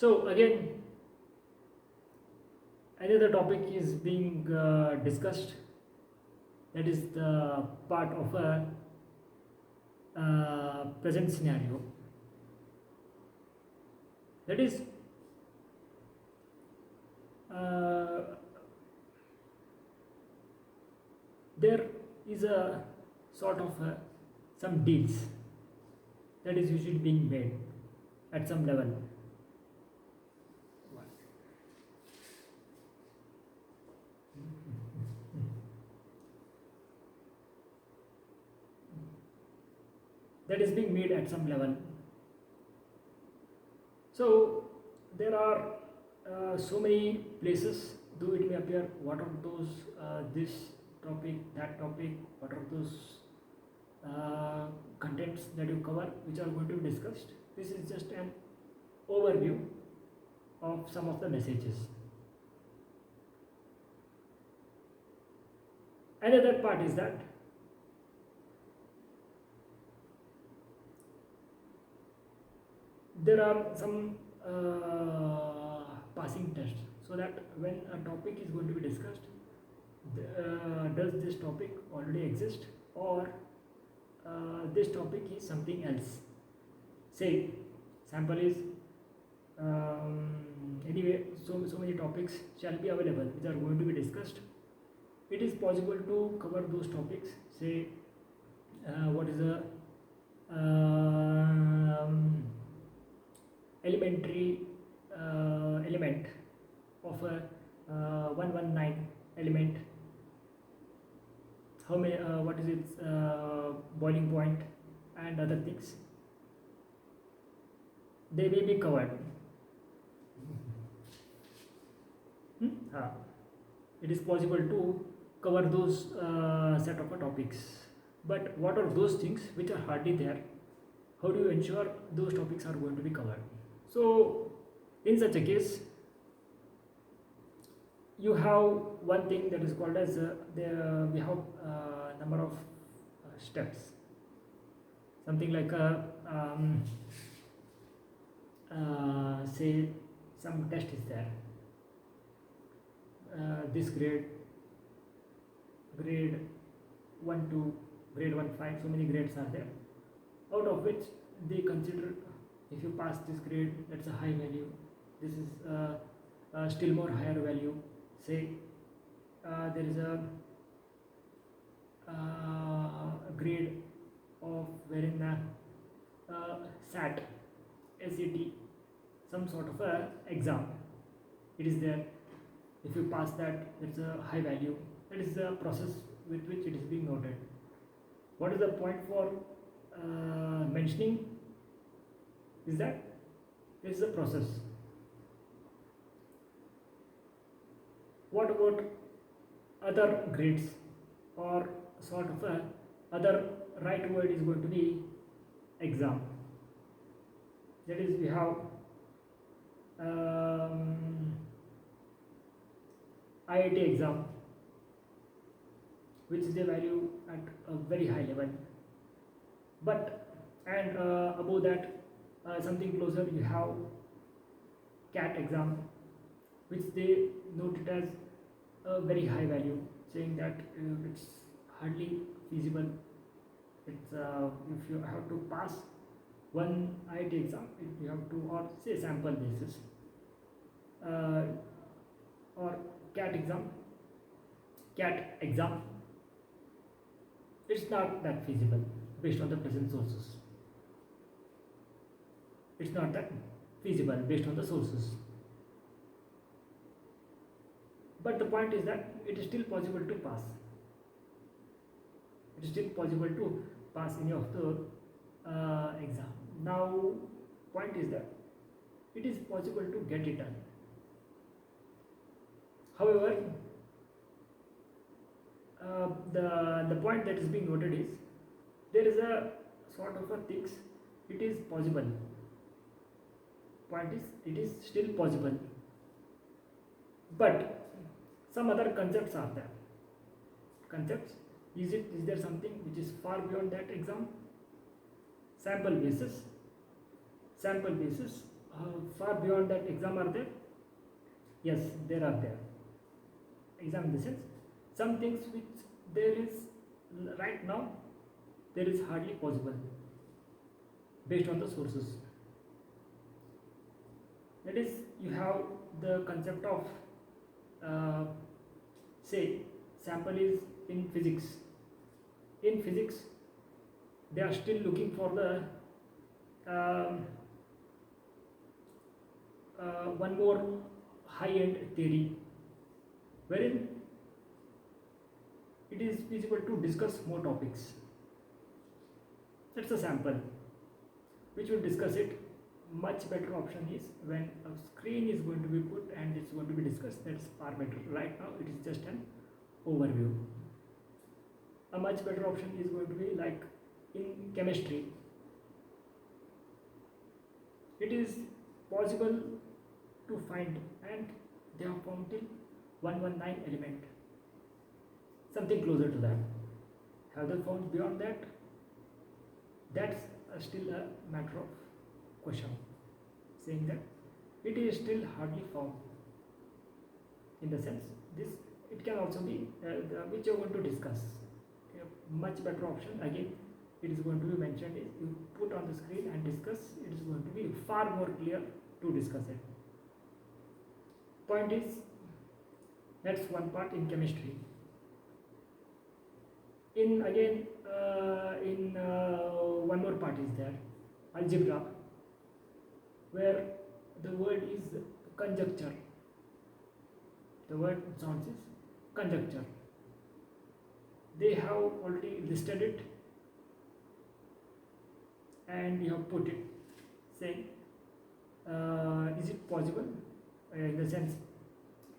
So again, another topic is being discussed. That is the part of a present scenario. That is, uh, there is a sort of some deals that is usually being made at some level. That is being made at some level. So there are so many places, though it may appear what are those, this topic, that topic, what are those contents that you cover which are going to be discussed. This is just an overview of some of the messages. Another part is that there are some passing tests, so that when a topic is going to be discussed, does this topic already exist, or this topic is something else. Say, sample is anyway, so many topics shall be available which are going to be discussed. It is possible to cover those topics. Say, what is the elementary element of a 119 element, how many, what is its boiling point, and other things. They may be covered. It is possible to cover those set of topics. But what are those things which are hardly there? How do you ensure those topics are going to be covered? So, in such a case, you have one thing that is called as we have number of steps. Something like say some test is there. This grade 1 to grade 1 5, so many grades are there, out of which they consider, if you pass this grade, that's a high value. This is still more higher value. Say there is a grade of wherein SAT, SAT, some sort of a exam, it is there. If you pass that, that's a high value. That is the process with which it is being noted. What is the point for mentioning is that this is a process. What about other grades, or sort of a other right word is going to be exam. That is, we have IIT exam, which is a value at a very high level. But and above that, something closer, you have CAT exam, which they note it as a very high value, saying that it's hardly feasible. It's if you have to pass one IIT exam, you have to, or say sample basis, or CAT exam, it's not that feasible based on the present sources. It's not that feasible based on the sources. But the point is that it is still possible to pass. It is still possible to pass any of the exam. Now, point is that it is possible to get it done. However, the point that is being noted is there is a sort of a things. It is possible. Point is, it is still possible, but some other concepts are there. Concepts, is there something which is far beyond that exam? Sample basis, far beyond that exam are there? Yes, there are there. Exam in the sense, some things which there is right now, there is hardly possible based on the sources. That is, you have the concept of uh, say sample is in physics. In physics, they are still looking for the um, one more high-end theory wherein it is feasible to discuss more topics. That's a sample which will discuss it. Much better option is when a screen is going to be put and it's going to be discussed. That's far better. Right now it is just an overview. A much better option is going to be like in chemistry. It is possible to find, and they have found till 119 element, something closer to that. Have they found beyond that? That's still a matter of question, saying that it is still hardly found. In the sense, this it can also be which you are going to discuss. A much better option again, it is going to be mentioned is you put on the screen and discuss. It is going to be far more clear to discuss it. Point is, that's one part in chemistry. In again one more part is there, algebra, where the word is conjecture. The word sounds is conjecture. They have already listed it and you have put it, saying is it possible, in the sense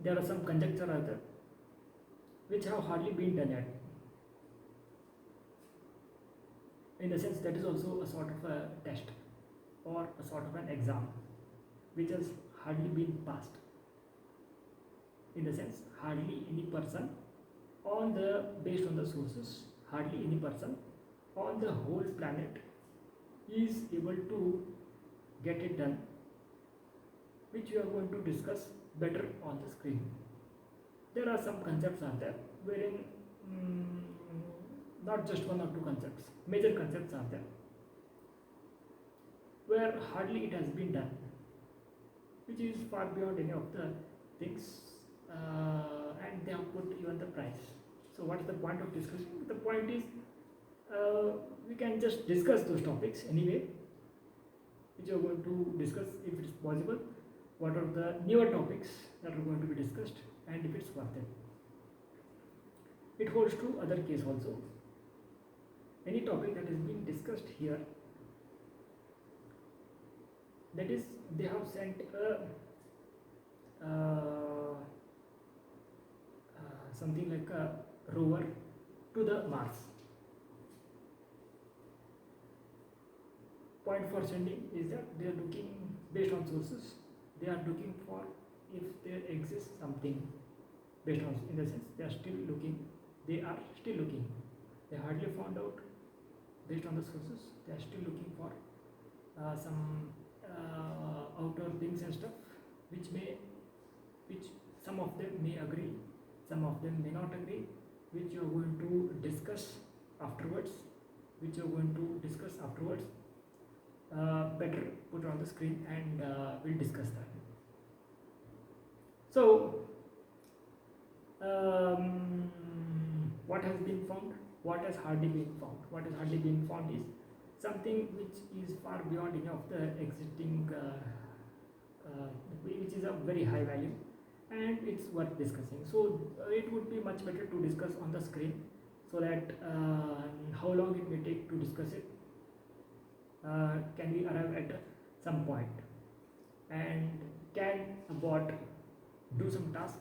there are some conjecture other which have hardly been done yet. In the sense, that is also a sort of a test or a sort of an exam which has hardly been passed. In the sense, hardly any person on the based on the sources, hardly any person on the whole planet is able to get it done, which we are going to discuss better on the screen. There are some concepts are there wherein not just one or two concepts, major concepts are there where hardly it has been done, which is far beyond any of the things, and they have put even the price. So what is the point of discussing? The point is we can just discuss those topics anyway, which are going to discuss if it is possible, what are the newer topics that are going to be discussed, and if it's worth it. It holds true other case also. Any topic that is being discussed here, that is, they have sent something like a rover to the Mars. Point for sending is that they are looking based on sources. They are looking for if there exists something based on, in the sense they are still looking. They are still looking. They hardly found out based on the sources. They are still looking for some outer things and stuff, which some of them may agree, some of them may not agree, which you are going to discuss afterwards. Better put on the screen and we'll discuss that. So, what has been found? What has hardly been found? What has hardly been found is something which is far beyond any of the existing, which is a very high value, and it's worth discussing. So it would be much better to discuss on the screen, so that how long it may take to discuss it, can we arrive at some point, and can a bot do some task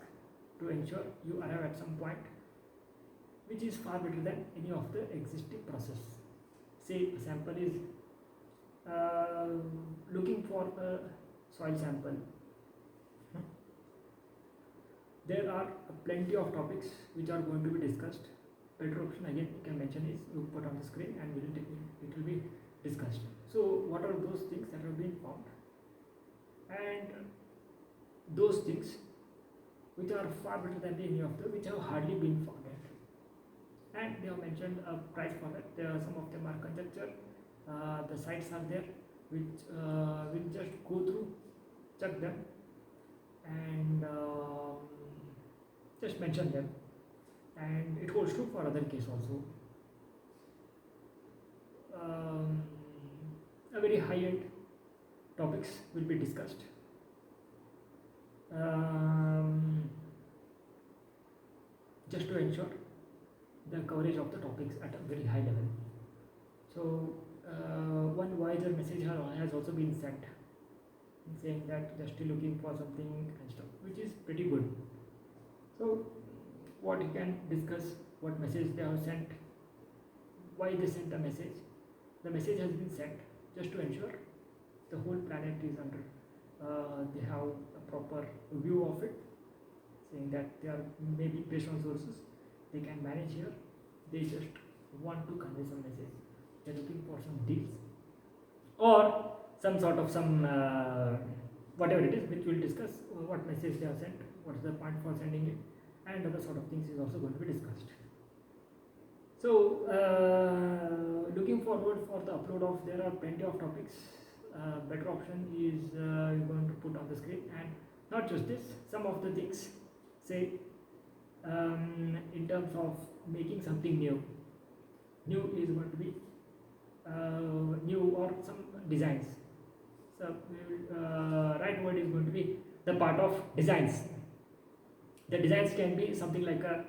to ensure you arrive at some point, which is far better than any of the existing process. Say a sample is looking for a soil sample. There are plenty of topics which are going to be discussed. Better option again you can mention is you put on the screen and it will be discussed. So what are those things that have been found? and those things which are far better than any of them, which have hardly been found yet. And they have mentioned a price for that. Some of them are conjecture. The sites are there, which we'll just go through, check them, and just mention them. And it holds true for other case also. Um, a very high-end topics will be discussed. Um, just to ensure the coverage of the topics at a very high level. So one wiser message has also been sent saying that they're still looking for something and stuff, which is pretty good. So what you can discuss, what message they have sent, why they sent the message. The message has been sent just to ensure the whole planet is under, they have a proper view of it, saying that they are maybe based on sources, they can manage here, they just want to convey some message, they're looking for some deals or some sort of whatever it is, which we'll discuss, what message they have sent, what's the point for sending it, and other sort of things is also going to be discussed. So looking forward for the upload of, there are plenty of topics. Better option is going to put on the screen, and not just this, some of the things, say in terms of making something new is going to be new, or some designs. So right word is going to be the part of designs. The designs can be something like a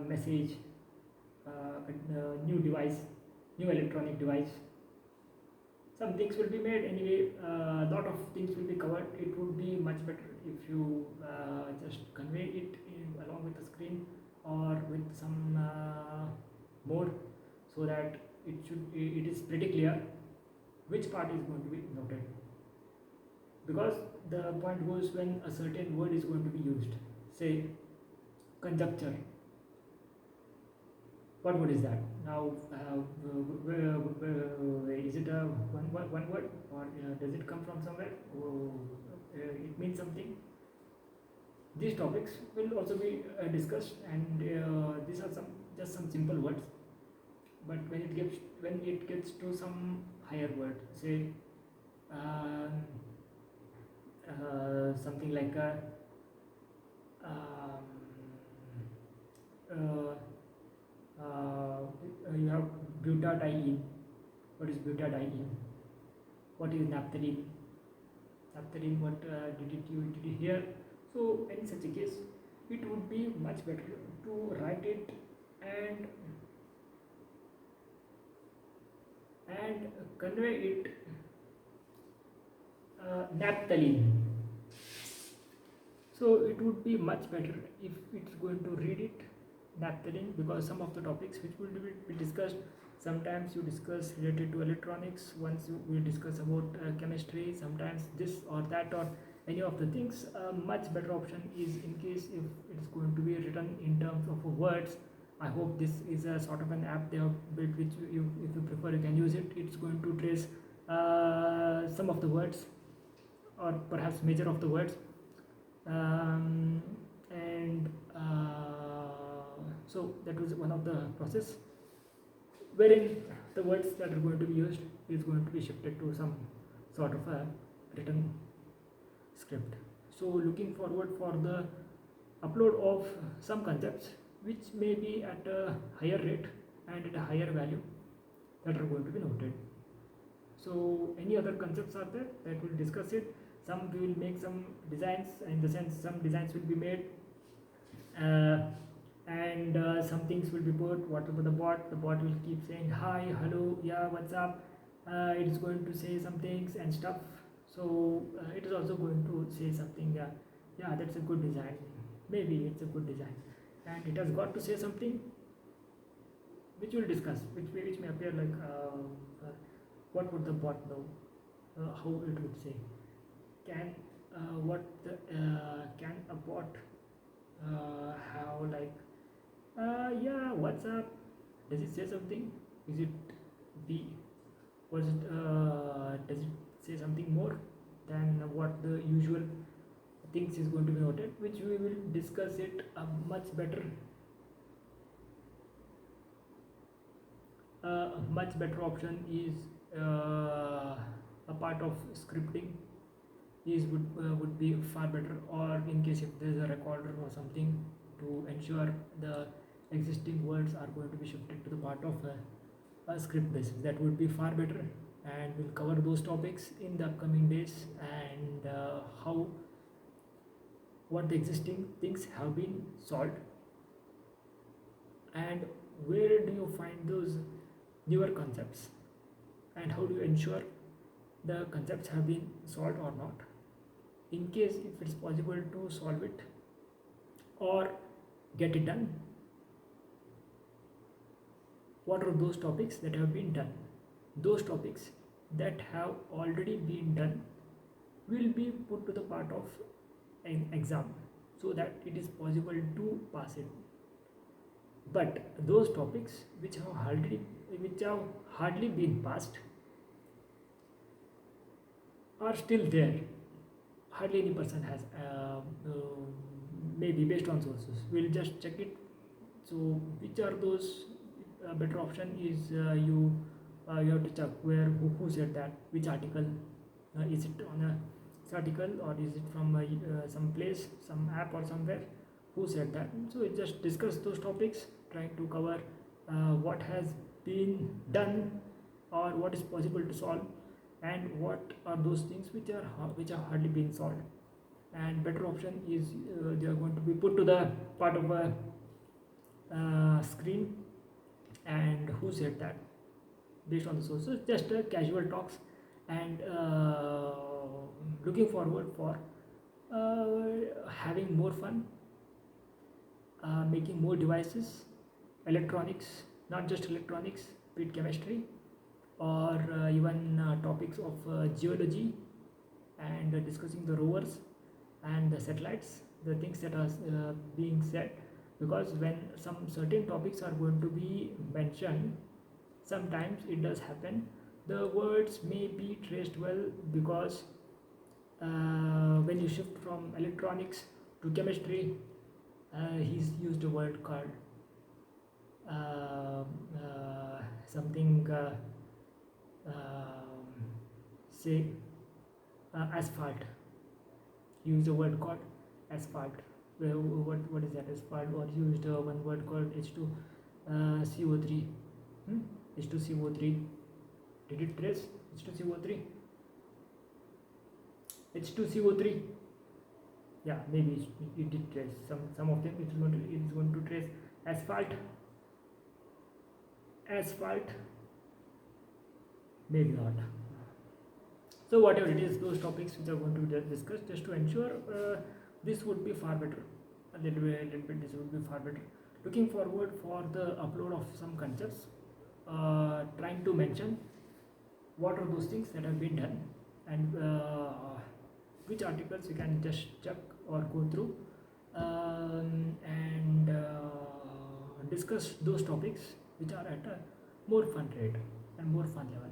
message, a new device, new electronic device. Some things will be made anyway, a lot of things will be covered. It would be much better if you just convey it along with the screen or with some mode, so that it is pretty clear which part is going to be noted. Because the point goes, when a certain word is going to be used, say conjecture, what word is that? Now, is it a one word, or does it come from somewhere? It means something. These topics will also be discussed, and these are just some simple words. But when it gets to some higher word, say something like a you have butadiene. What is butadiene? What is naphthalene? Naphthalene, what did you hear? So in such a case, it would be much better to write it and convey it. Naphthalene. So it would be much better if it's going to read it naphthalene, because some of the topics which will be discussed, sometimes you discuss related to electronics, once you will discuss about chemistry, sometimes this or that or any of the things. A much better option is, in case if it is going to be written in terms of words. I hope this is a sort of an app they have built, which you, if you prefer, you can use it. It's going to trace some of the words, or perhaps major of the words, and so that was one of the process wherein the words that are going to be used is going to be shifted to some sort of a written script. So looking forward for the upload of some concepts which may be at a higher rate and at a higher value, that are going to be noted. So any other concepts are there that we'll discuss it. Some we will make some designs, in the sense some designs will be made, and some things will be put. What about the bot will keep saying hi, hello, yeah, what's up. It is going to say some things and stuff. So it is also going to say something, yeah, that's a good design, maybe it's a good design, and it has got to say something which we'll discuss, which may appear like what would the bot know, how it would say, can can a bot have like yeah, what's up, does it say something, is it the, was it does it say something more, than what the usual things is going to be noted, which we will discuss it much better. A much better option is a part of scripting is would be far better, or in case if there is a recorder or something to ensure the existing words are going to be shifted to the part of a script basis, that would be far better. And we'll cover those topics in the upcoming days, and how what the existing things have been solved, and where do you find those newer concepts, and how do you ensure the concepts have been solved or not. In case if it's possible to solve it or get it done, what are those topics that have been done? Those topics that have already been done will be put to the part of an exam, so that it is possible to pass it. But those topics which have hardly been passed are still there. Hardly any person has, maybe based on sources. We'll just check it. So, which are those? Better option is you have to check who said that, which article, is it on a article, or is it from some place, some app or somewhere, who said that. So we just discuss those topics, trying to cover what has been done or what is possible to solve, and what are those things which are hardly being solved. And better option is they are going to be put to the part of a screen, and who said that, based on the sources, just casual talks, and looking forward for having more fun, making more devices, electronics, not just electronics, be it chemistry, or even topics of geology, and discussing the rovers and the satellites, the things that are being said. Because when some certain topics are going to be mentioned, sometimes it does happen the words may be traced well, because when you shift from electronics to chemistry, he's used a word called something, say asphalt. He used a word called asphalt. What is that, asphalt? Or used one word called H2 CO3. H2CO3. Did it trace H2CO3? H2CO3. Yeah, maybe it did trace some of them. It is going to trace asphalt. Maybe not. So whatever it is, those topics which are going to be discussed, just to ensure this would be far better. A little bit this would be far better. Looking forward for the upload of some concepts, trying to mention what are those things that have been done, and which articles you can just check or go through, and discuss those topics which are at a more fun rate and more fun level.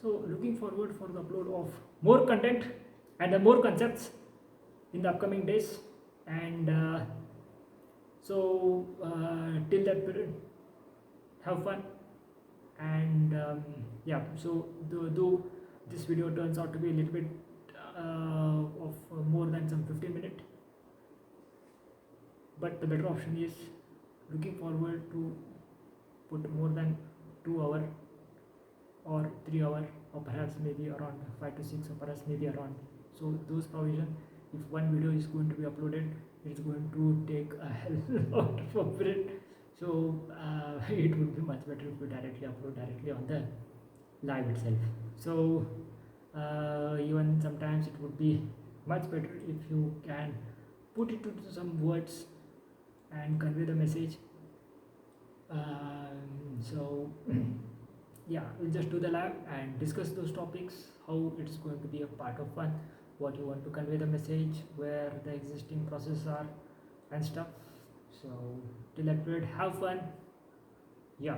So looking forward for the upload of more content and more concepts in the upcoming days, and till that period, have fun. And yeah, so though this video turns out to be a little bit of more than some 15 minutes, but the better option is looking forward to put more than 2 hour or 3 hour, or perhaps maybe around 5 to 6, or perhaps maybe around. So those provision, if one video is going to be uploaded, it's going to take a hell lot of it. So it would be much better if you directly upload directly on the live itself. So even sometimes it would be much better if you can put it into some words and convey the message. So yeah, we'll just do the live and discuss those topics, how it's going to be a part of fun, what you want to convey the message, where the existing processes are and stuff. So till that period, have fun. Yeah.